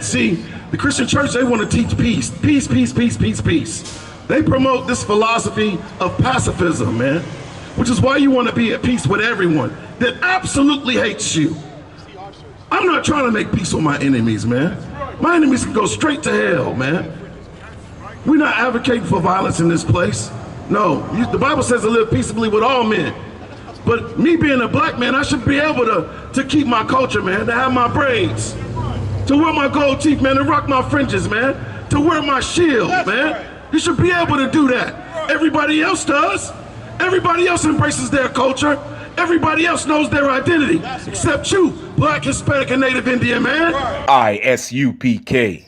See, the Christian church, they want to teach peace. Peace, peace, peace, peace, peace. They promote this philosophy of pacifism, man, which is why you want to be at peace with everyone that absolutely hates you. I'm not trying to make peace with my enemies, man. My enemies can go straight to hell, man. We're not advocating for violence in this place. No, the Bible says to live peaceably with all men. But me being a black man, I should be able to keep my culture, man, to have my braids, to wear my gold teeth, man, to rock my fringes, man, to wear my shield, man. You should be able to do that. Everybody else does. Everybody else embraces their culture. Everybody else knows their identity, except you, Black, Hispanic, and Native Indian, man. I.S.U.P.K.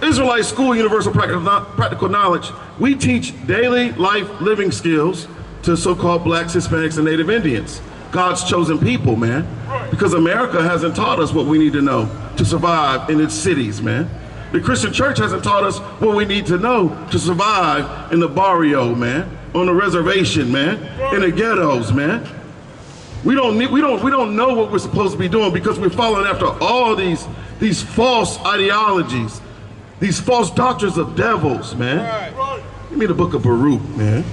Israelite School Universal Practical Knowledge, we teach daily life living skills to so-called Blacks, Hispanics, and Native Indians. God's chosen people, man. Because America hasn't taught us what we need to know to survive in its cities, man. The Christian church hasn't taught us what we need to know to survive in the barrio, man, on the reservation, man, in the ghettos, man. We don't know what we're supposed to be doing because we're following after all these false ideologies, these false doctrines of devils, man. Give me the book of Baruch, man.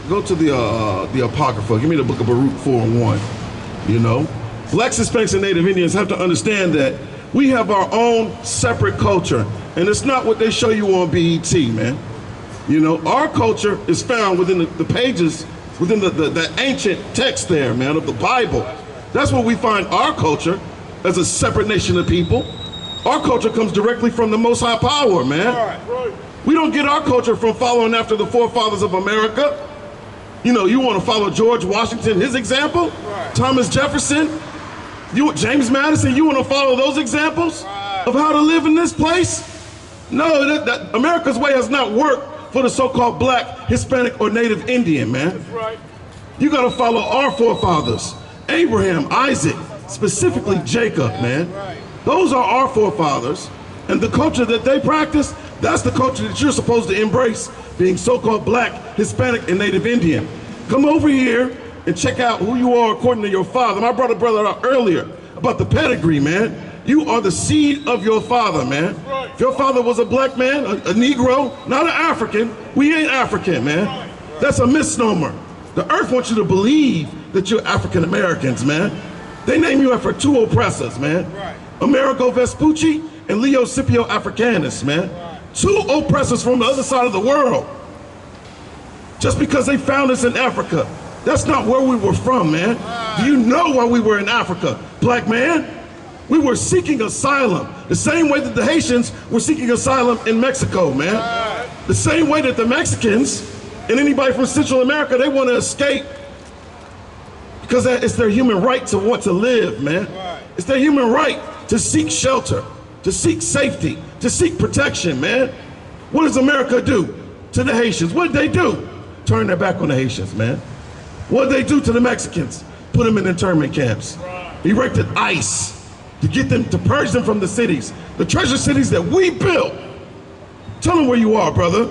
Go to the Apocrypha. Give me the book of Baruch 4:1. You know, Blacks, Hispanics, and Native Indians have to understand that we have our own separate culture, and it's not what they show you on BET, man. You know, our culture is found within the pages, within the ancient text there, man, of the Bible. That's where we find our culture as a separate nation of people. Our culture comes directly from the Most High Power, man. We don't get our culture from following after the forefathers of America. You know, you want to follow George Washington, his example, Thomas Jefferson, James Madison, you want to follow those examples of how to live in this place? No, America's way has not worked for the so-called Black, Hispanic, or Native Indian, man. You got to follow our forefathers, Abraham, Isaac, specifically Jacob, man. Those are our forefathers, and the culture that they practice, that's the culture that you're supposed to embrace, being so-called Black, Hispanic, and Native Indian. Come over here and check out who you are according to your father. I brought a brother out earlier about the pedigree, man. You are the seed of your father, man. If your father was a black man, a Negro, not an African, we ain't African, man. That's a misnomer. The earth wants you to believe that you're African Americans, man. They name you after two oppressors, man. Amerigo Vespucci and Leo Scipio Africanus, man. Two oppressors from the other side of the world. Just because they found us in Africa, that's not where we were from, man. Do you know why we were in Africa, black man? We were seeking asylum, the same way that the Haitians were seeking asylum in Mexico, man. The same way that the Mexicans and anybody from Central America, they want to escape because it's their human right to want to live, man. It's their human right to seek shelter, to seek safety, to seek protection, man. What does America do to the Haitians? What did they do? Turn their back on the Haitians, man. What did they do to the Mexicans? Put them in internment camps. Erected ICE to get them, to purge them from the cities, the treasure cities that we built. Tell them where you are, brother.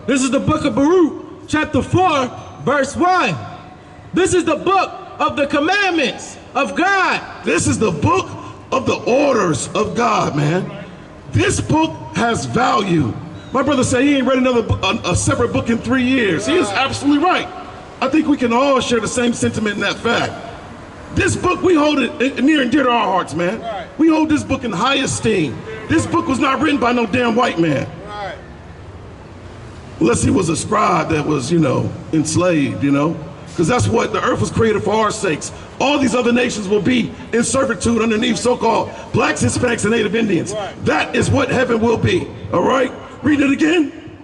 This is the book of Baruch, chapter 4, verse 1. This is the book of the commandments of God. This is the book of the orders of God, man. This book has value. My brother said he ain't read a separate book in 3 years. He is absolutely right. I think we can all share the same sentiment in that fact. This book, we hold it near and dear to our hearts, man. Right. We hold this book in high esteem. This book was not written by no damn white man. Right. Unless he was a scribe that was, enslaved, because that's what the earth was created for our sakes. All these other nations will be in servitude underneath so-called blacks, Hispanics, and Native Indians. Right. That is what heaven will be, all right? Read it again.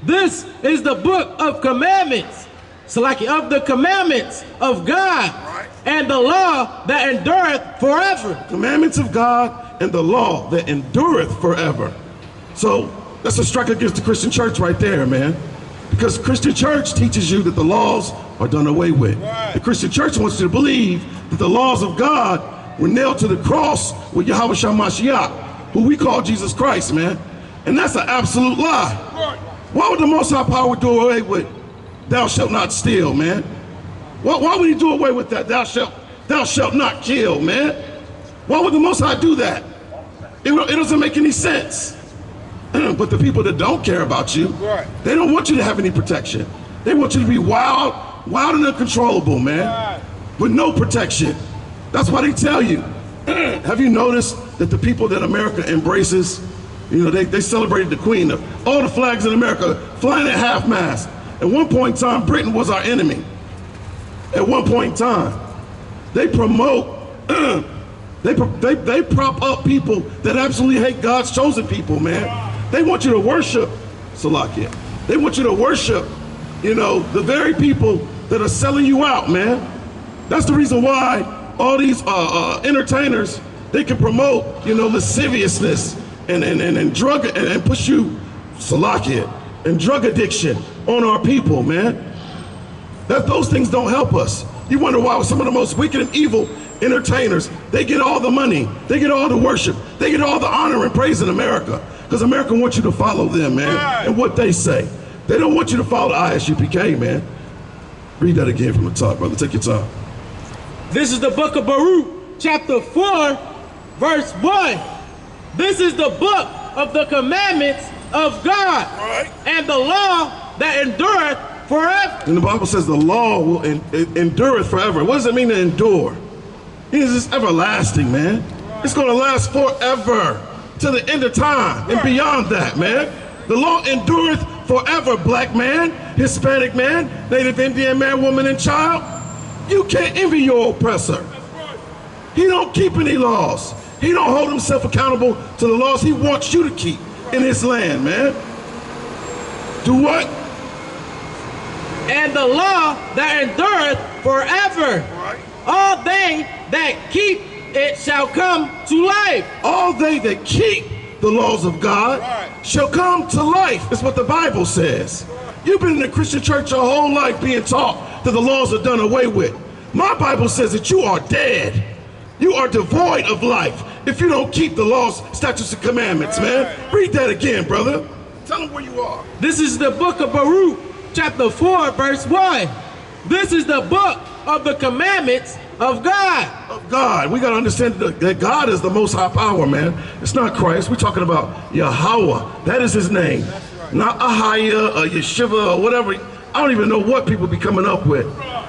This is the book of commandments, of the commandments of God, right, and the law that endureth forever. Commandments of God and the law that endureth forever. So that's a strike against the Christian church right there, man. Because Christian church teaches you that the laws are done away with. Right. The Christian church wants you to believe that the laws of God were nailed to the cross with YAHANNA, who we call Jesus Christ, man. And that's an absolute lie. Right. Why would the Most High Power do away with thou shalt not steal, man? Why would he do away with that? Thou shalt not kill, man. Why would the Most High do that? It doesn't make any sense. But the people that don't care about you, right, they don't want you to have any protection. They want you to be wild and uncontrollable, man, right, with no protection. That's why they tell you. Have you noticed that the people that America embraces, they celebrated the Queen. All the flags in America flying at half-mast. At one point in time, Britain was our enemy. At one point in time, they promote, they prop up people that absolutely hate God's chosen people, man. They want you to worship Salakia. They want you to worship, the very people that are selling you out, man. That's the reason why all these entertainers, they can promote, lasciviousness and drug and push you, Salakia, and drug addiction on our people, man. Those things don't help us. You wonder why some of the most wicked and evil entertainers, they get all the money, they get all the worship, they get all the honor and praise in America. Because America wants you to follow them, man, right, and what they say. They don't want you to follow the I.S.U.P.K, man. Read that again from the top, brother. Take your time. This is the book of Baruch, chapter 4, verse 1. This is the book of the commandments of God, right, and the law that endureth forever. And the Bible says the law will endureth forever. What does it mean to endure? It is everlasting, man. Right. It's going to last forever, to the end of time and beyond that, man. The law endureth forever, black man, Hispanic man, Native Indian man, woman, and child. You can't envy your oppressor. He don't keep any laws. He don't hold himself accountable to the laws he wants you to keep in his land, man. Do what? And the law that endureth forever. Right. All they that keep it shall come to life. All they that keep the laws of God, right, shall come to life. That's what the Bible says. Right. You've been in the Christian church your whole life being taught that the laws are done away with. My Bible says that you are dead. You are devoid of life if you don't keep the laws, statutes, and commandments, man. Read that again, brother. Tell them where you are. This is the book of Baruch, chapter 4, verse 1. This is the book of the commandments of God. Of God. We got to understand that God is the most high power, man. It's not Christ. We're talking about Yahweh. That is his name. Right. Not Ahaya or Yeshiva or whatever. I don't even know what people be coming up with.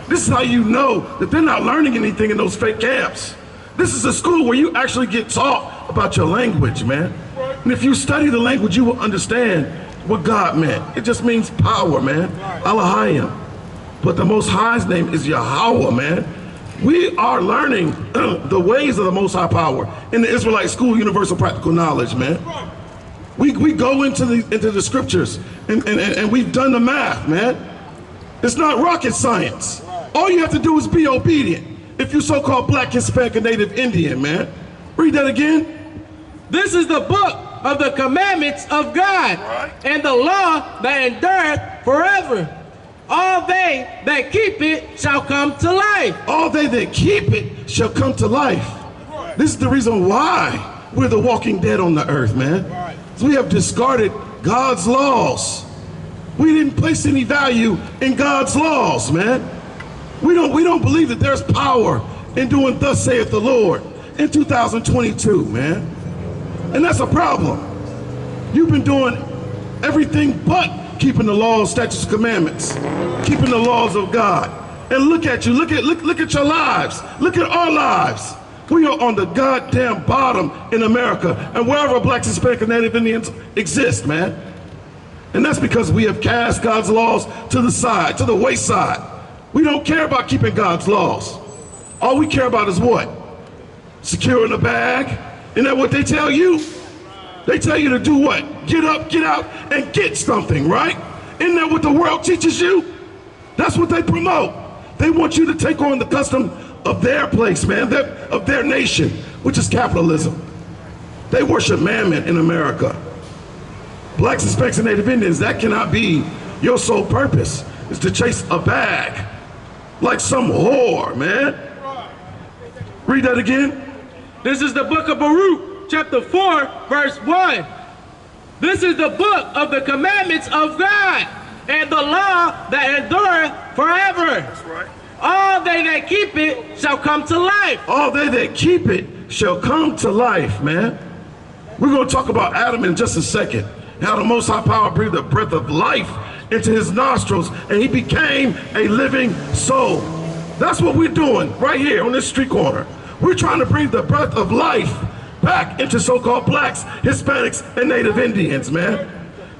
This is how you know that they're not learning anything in those fake camps. This is a school where you actually get taught about your language, man. And if you study the language, you will understand what God meant. It just means power, man. Allahayim. But the Most High's name is Yahweh, man. We are learning the ways of the Most High power in the Israelite school, universal practical knowledge, man. We go into the scriptures and we've done the math, man. It's not rocket science. All you have to do is be obedient. If you so-called black, Hispanic, and Native Indian, man. Read that again. This is the book of the commandments of God, right, and the law that endureth forever. All they that keep it shall come to life. All they that keep it shall come to life. Right. This is the reason why we're the walking dead on the earth, man. Right. So we have discarded God's laws. We didn't place any value in God's laws, man. We don't believe that there's power in doing thus saith the Lord in 2022, man. And that's a problem. You've been doing everything but keeping the laws, statutes, commandments, keeping the laws of God. And look at you, look at your lives, look at our lives. We are on the goddamn bottom in America and wherever blacks, Hispanic, and Native Indians exist, man. And that's because we have cast God's laws to the side, to the wayside. We don't care about keeping God's laws. All we care about is what? Securing the bag. Isn't that what they tell you? They tell you to do what? Get up, get out, and get something, right? Isn't that what the world teaches you? That's what they promote. They want you to take on the custom of their place, man, of their nation, which is capitalism. They worship mammon in America. Blacks, Hispanics, and Native Indians, that cannot be your sole purpose, is to chase a bag like some whore, man. Read that again. This is the book of Baruch, chapter 4, verse 1. This is the book of the commandments of God and the law that endureth forever. That's right. All they that keep it shall come to life. All they that keep it shall come to life, man. We're going to talk about Adam in just a second. How the Most High Power breathed the breath of life into his nostrils and he became a living soul. That's what we're doing right here on this street corner. We're trying to breathe the breath of life back into so-called blacks, Hispanics, and Native Indians, man.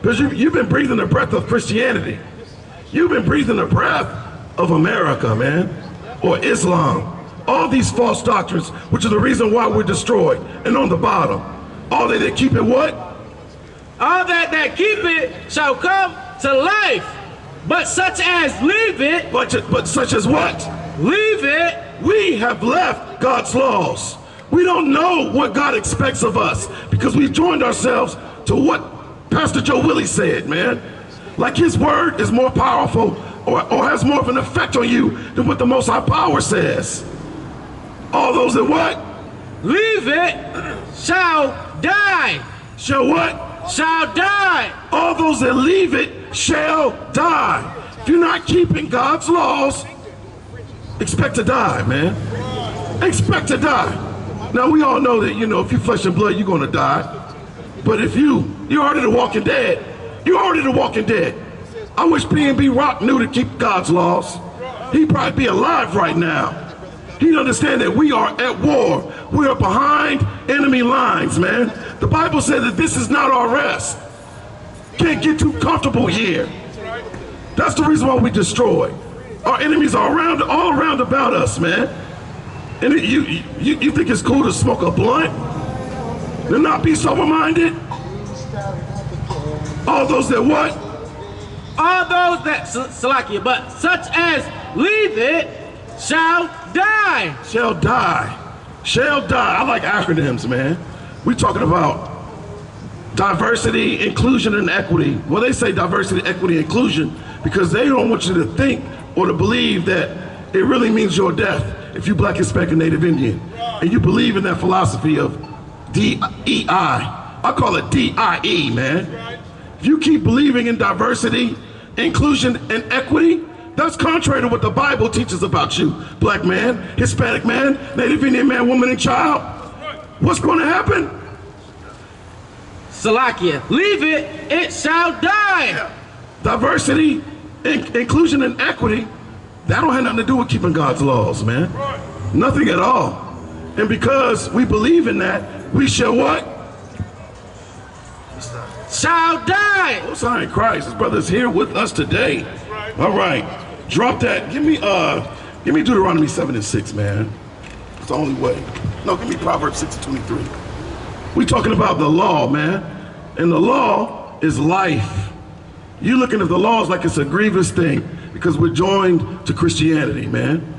Because you've been breathing the breath of Christianity. You've been breathing the breath of America, man, or Islam. All these false doctrines, which are the reason why we're destroyed and on the bottom. All they that keep it what? All that keep it shall come to life, but such as leave it. But such as what? Leave it. We have left God's laws. We don't know what God expects of us because we've joined ourselves to what Pastor Joe Willie said, man. Like his word is more powerful or has more of an effect on you than what the Most High Power says. All those that what? Leave it shall die. Shall what? Shall die. All those that leave it shall die. If you're not keeping God's laws, expect to die, man. Expect to die. Now we all know that, you know, if you're flesh and blood, you're gonna die. But if you're already the walking dead. You're already the walking dead. I wish P&B Rock knew to keep God's laws. He'd probably be alive right now. He'd understand that we are at war. We are behind enemy lines, man. The Bible says that this is not our rest. Can't get too comfortable here. That's the reason why we destroy. Our enemies are all around about us, man. And you think it's cool to smoke a blunt? To not be sober-minded? All those that what? All those that, Salakia, but such as leave it shall die. Shall die. Shall die. I like acronyms, man. We're talking about diversity, inclusion, and equity. Well, they say diversity, equity, inclusion because they don't want you to think or to believe that it really means your death if you're Black, Hispanic, and Native Indian. And you believe in that philosophy of DEI. I call it DIE, man. If you keep believing in diversity, inclusion, and equity, that's contrary to what the Bible teaches about you, Black man, Hispanic man, Native Indian man, woman, and child. What's going to happen? Salakia, leave it, it shall die. Diversity, inclusion, and equity, that don't have nothing to do with keeping God's laws, man. Nothing at all. And because we believe in that, we shall what? Shall die. Oh, sorry, Christ. His brother's here with us today. All right. Drop that. Give me Deuteronomy 7:6, man. It's the only way. No, give me Proverbs 6:23. We're talking about the law, man. And the law is life. You're looking at the laws like it's a grievous thing because we're joined to Christianity, man.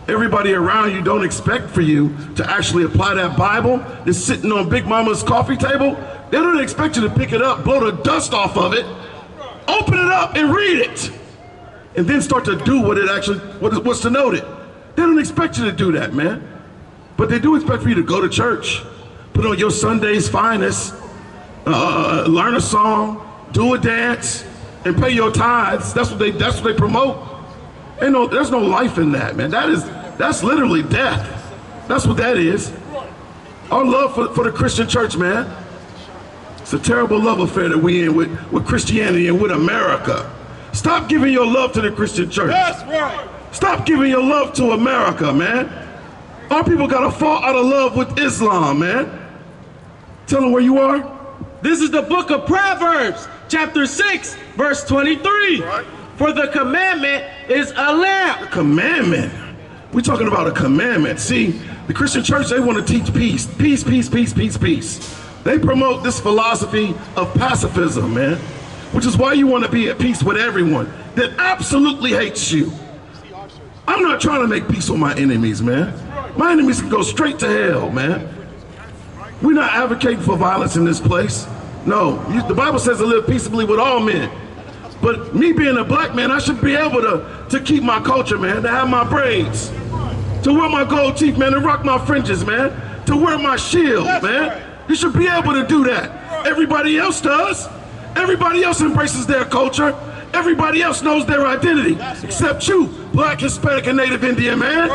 Everybody around you don't expect for you to actually apply that Bible that's sitting on Big Mama's coffee table. They don't expect you to pick it up, blow the dust off of it, open it up and read it, and then start to do what's denoted. They don't expect you to do that, man. But they do expect for you to go to church, put on your Sunday's finest, learn a song, do a dance, and pay your tithes. That's what they promote. There's no life in that, man. That's literally death. That's what that is. Our love for the Christian church, man. It's a terrible love affair that we in with Christianity and with America. Stop giving your love to the Christian church. That's right. Stop giving your love to America, man. Our people gotta fall out of love with Islam, man. Tell them where you are. This is the book of Proverbs, chapter 6, verse 23. Right. For the commandment is a lamp. Commandment. We're talking about a commandment. See, the Christian church, they want to teach peace. Peace, peace, peace, peace, peace. They promote this philosophy of pacifism, man, which is why you want to be at peace with everyone that absolutely hates you. I'm not trying to make peace with my enemies, man. My enemies can go straight to hell, man. We're not advocating for violence in this place. No, the Bible says to live peaceably with all men. But me being a black man, I should be able to keep my culture, man, to have my braids, to wear my gold teeth, man, to rock my fringes, man, to wear my shield, man. You should be able to do that. Everybody else does. Everybody else embraces their culture. Everybody else knows their identity, except you, black, Hispanic, and Native Indian, man.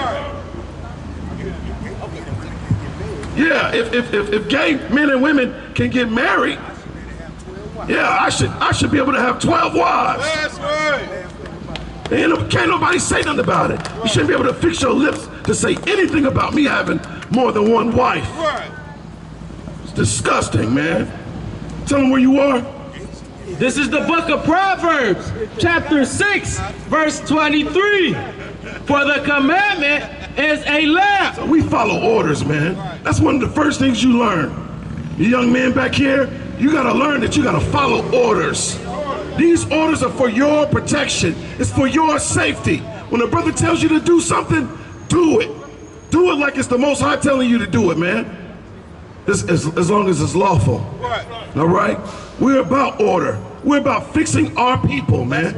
Yeah, if gay men and women can get married, yeah, I should be able to have 12 wives. That's right. Can't nobody say nothing about it. You shouldn't be able to fix your lips to say anything about me having more than one wife. It's disgusting, man. Tell them where you are. This is the book of Proverbs, chapter 6, verse 23. For the commandment is a lamp. So we follow orders, man. That's one of the first things you learn. You young men back here, you gotta learn that you gotta follow orders. These orders are for your protection. It's for your safety. When a brother tells you to do something, do it. Do it like it's the Most High telling you to do it, man. As long as it's lawful. All right? We're about order. We're about fixing our people, man.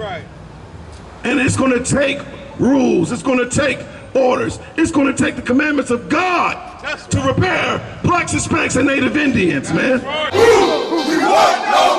And it's gonna take rules. It's gonna take orders. It's gonna take the commandments of God to repair blacks, Hispanics, and Native Indians, man. We want no